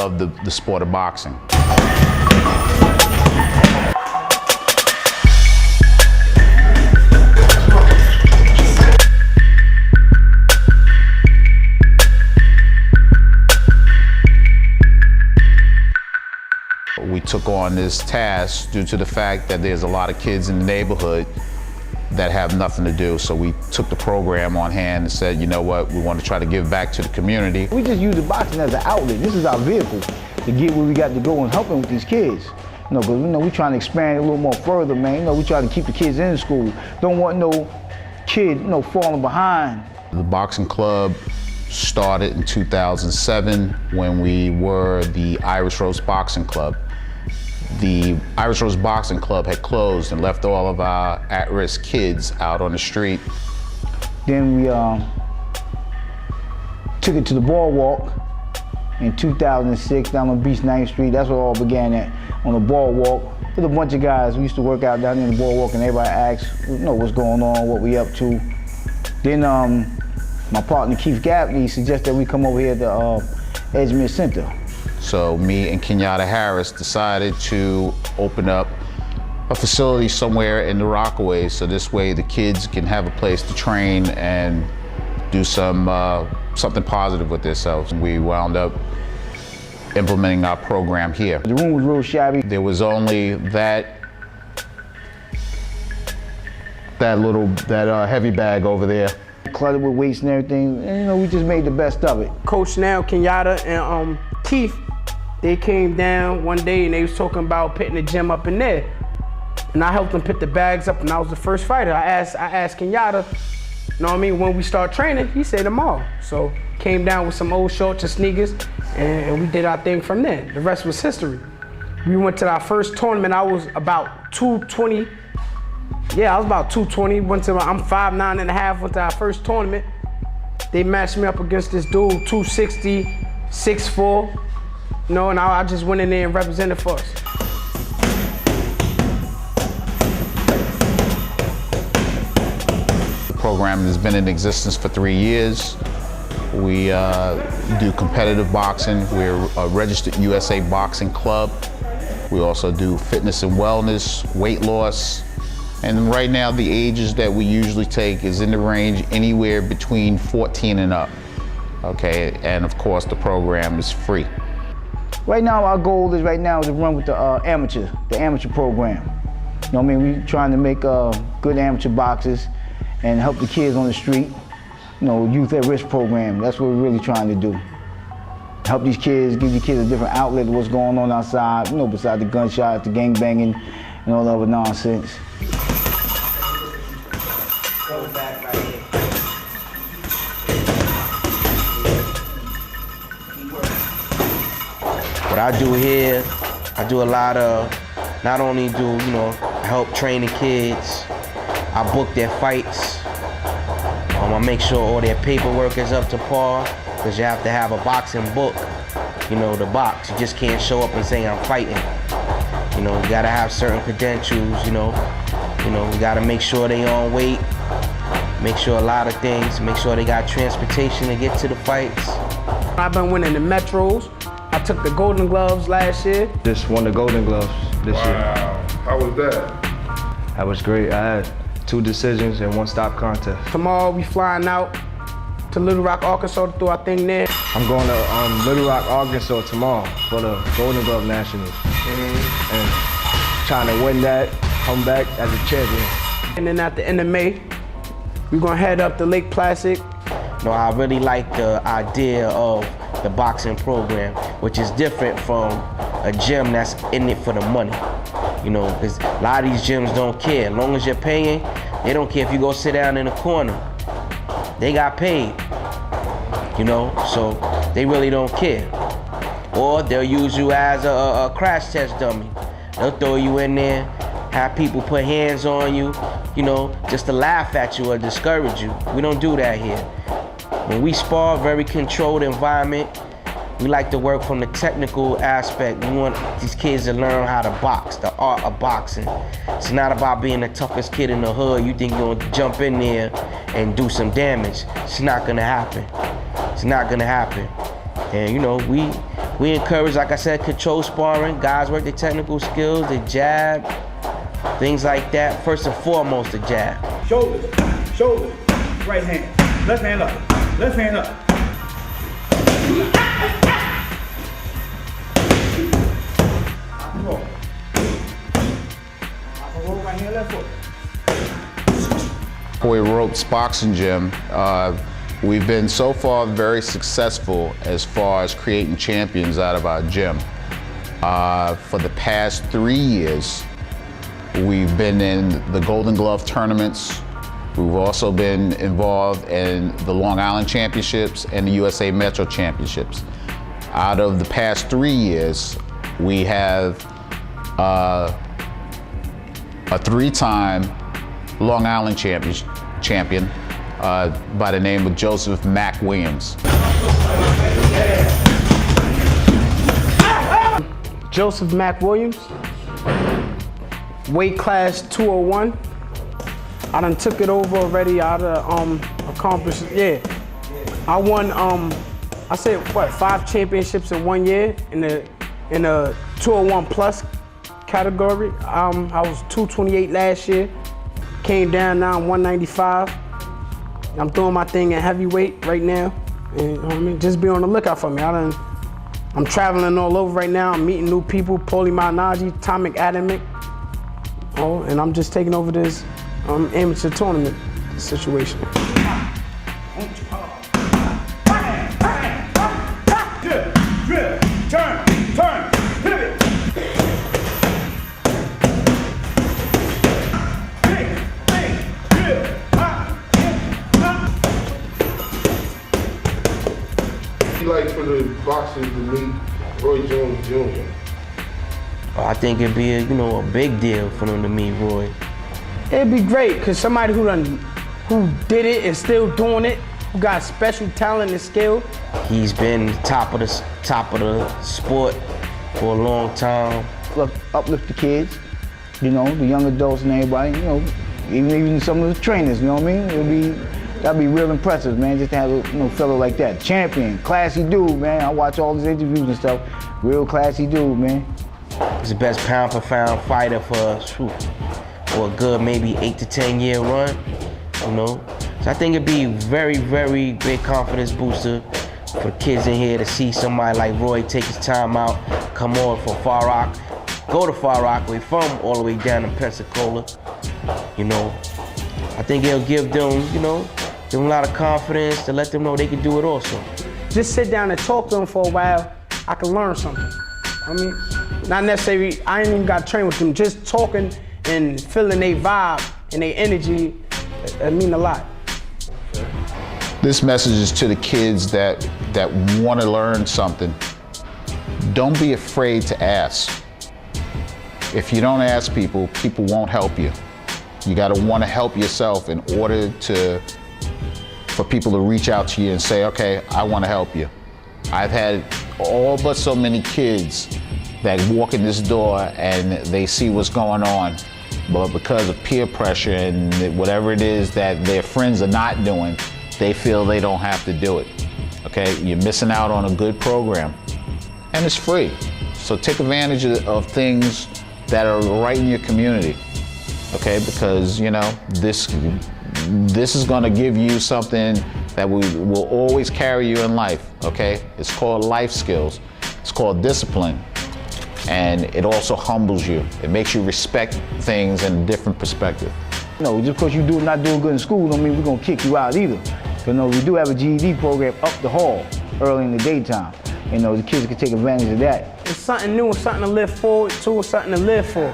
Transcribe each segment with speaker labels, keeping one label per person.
Speaker 1: love the sport of boxing. We took on this task due to the fact that there's a lot of kids in the neighborhood that have nothing to do. So we took the program on hand and said, you know what, we want to try to give back to the community.
Speaker 2: We just use the boxing as an outlet. This is our vehicle to get where we got to go and help them with these kids. You know, because we're trying to expand it a little more further, man. We try to keep the kids in school. Don't want no kid, falling behind.
Speaker 1: The boxing club started in 2007 when we were the Irish Roast Boxing Club. The Irish Roast Boxing Club had closed and left all of our at-risk kids out on the street.
Speaker 2: Then we took it to the boardwalk in 2006 down on Beach 9th Street. That's where it all began at, on the boardwalk. There's a bunch of guys. We used to work out down there in the boardwalk and everybody asked, what's going on, what we up to. Then my partner Keith Gaffney suggested we come over here to Edgemere Center.
Speaker 1: So me and Kenyatta Harris decided to open up a facility somewhere in the Rockaway, so this way the kids can have a place to train and do something positive with themselves. We wound up implementing our program here.
Speaker 2: The room was real shabby.
Speaker 1: There was only that heavy bag over there.
Speaker 2: Cluttered with weights and everything, and we just made the best of it.
Speaker 3: Coach now, Kenyatta, and Keith, they came down one day and they was talking about putting the gym up in there. And I helped them put the bags up, and I was the first fighter. I asked Kenyatta, when we start training, he said tomorrow. So came down with some old shorts and sneakers, and we did our thing from there. The rest was history. We went to our first tournament. I was about 220. Yeah, I was about 220. I'm 5'9.5", went to our first tournament. They matched me up against this dude, 260, 6'4", and I just went in there and represented for us.
Speaker 1: The program has been in existence for 3 years. We do competitive boxing. We're a registered USA Boxing Club. We also do fitness and wellness, weight loss. And right now, the ages that we usually take is in the range anywhere between 14 and up, okay? And of course, the program is free.
Speaker 2: Right now, our goal is to run with the amateur program. We're trying to make good amateur boxers and help the kids on the street, youth at risk program. That's what we're really trying to do. Help these kids, give the kids a different outlet of what's going on outside, besides the gunshots, the gang banging, and all the other nonsense.
Speaker 4: What I do here, I do a lot of, not only do, help train the kids, I book their fights. I make sure all their paperwork is up to par, because you have to have a boxing book, to box. You just can't show up and say I'm fighting. You gotta have certain credentials, you gotta make sure they on weight, make sure a lot of things, make sure they got transportation to get to the fights.
Speaker 3: I've been winning the Metros. I took the Golden Gloves last year.
Speaker 5: Just won the Golden Gloves this year.
Speaker 6: Wow, how was that?
Speaker 5: That was great. I had 2 decisions and 1 stop contest.
Speaker 3: Tomorrow we flying out to Little Rock, Arkansas to do our thing there.
Speaker 5: I'm going to Little Rock, Arkansas tomorrow for the Golden Glove Nationals. And trying to win that, come back as a champion.
Speaker 3: And then at the end of May, we're gonna head up to Lake Placid.
Speaker 4: I really like the idea of the boxing program, which is different from a gym that's in it for the money. Because a lot of these gyms don't care. As long as you're paying, they don't care if you go sit down in the corner. They got paid, so they really don't care. Or they'll use you as a crash test dummy. They'll throw you in there, have people put hands on you, just to laugh at you or discourage you. We don't do that here. When we spar, very controlled environment. We like to work from the technical aspect. We want these kids to learn how to box, the art of boxing. It's not about being the toughest kid in the hood. You think you're gonna jump in there and do some damage. It's not gonna happen. It's not gonna happen. And we we encourage, like I said, control sparring. Guys work their technical skills, the jab, things like that. First and foremost, the jab.
Speaker 7: Shoulders, shoulders, right hand, left hand up, left hand up. Roll right hand, left foot.
Speaker 1: Rockaway Ropes Boxing Gym, we've been so far very successful as far as creating champions out of our gym. For the past 3 years, we've been in the Golden Glove tournaments. We've also been involved in the Long Island Championships and the USA Metro Championships. Out of the past 3 years, we have a 3-time Long Island champion by the name of Joseph Mack Williams.
Speaker 3: Joseph Mack Williams, weight class 201. I done took it over already. I done accomplished, yeah. I won, I said what, 5 championships in 1 year in the 201 plus category. I was 228 last year. Came down now, I'm 195. I'm doing my thing at heavyweight right now. And, you know what I mean? Just be on the lookout for me. I'm traveling all over right now. I'm meeting new people, Paulie Malignaggi, Tomic Adamic. Oh, and I'm just taking over this amateur tournament situation.
Speaker 7: Drill, turn, pivot.
Speaker 6: He like for the boxers to meet Roy Jones Jr.
Speaker 4: I think it'd be a big deal for them to meet Roy.
Speaker 3: It'd be great, because somebody who did it and still doing it, who got special talent and skill.
Speaker 4: He's been top of the sport for a long time.
Speaker 2: Uplift the kids, the young adults and everybody, even some of the trainers, you know what I mean? That'd be real impressive, man, just to have a fellow like that. Champion, classy dude, man. I watch all his interviews and stuff. Real classy dude, man.
Speaker 4: He's the best pound for pound fighter for a good maybe 8 to 10 year run, So I think it'd be very, very big confidence booster for the kids in here to see somebody like Roy take his time out, come on from Far Rock, go to Far Rockaway from all the way down in Pensacola. I think it'll give them, them a lot of confidence to let them know they can do it also.
Speaker 3: Just sit down and talk to them for a while, I can learn something. I mean, not necessarily, I ain't even got to train with them, just talking and feeling their vibe and their energy, it mean a lot.
Speaker 1: This message is to the kids that want to learn something. Don't be afraid to ask. If you don't ask people, people won't help you. You got to want to help yourself in order for people to reach out to you and say, okay, I want to help you. I've had all but so many kids that walk in this door and they see what's going on, but because of peer pressure and whatever it is that their friends are not doing, they feel they don't have to do it. Okay, you're missing out on a good program, and it's free. So take advantage of things that are right in your community. Okay, because this is going to give you something that will always carry you in life. Okay, it's called life skills. It's called discipline. And it also humbles you. It makes you respect things in a different perspective.
Speaker 2: Just because you're not doing good in school don't mean we're going to kick you out either. Because we do have a GED program up the hall early in the daytime. The kids can take advantage of that.
Speaker 3: It's something new, something to live forward to, something to live for.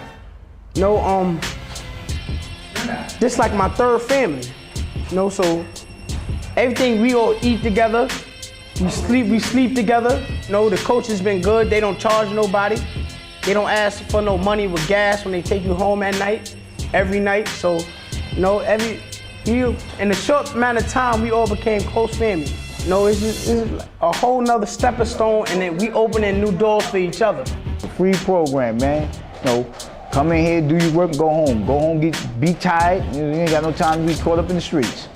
Speaker 3: This like my third family. So everything we all eat together, we sleep together. The coach has been good. They don't charge nobody. They don't ask for no money with gas when they take you home at night, every night. So, in the short amount of time, we all became close family. It's just a whole nother stepping stone, and then we opening new doors for each other.
Speaker 2: Free program, man. Come in here, do your work, go home. Go home, be tired. You ain't got no time to be caught up in the streets.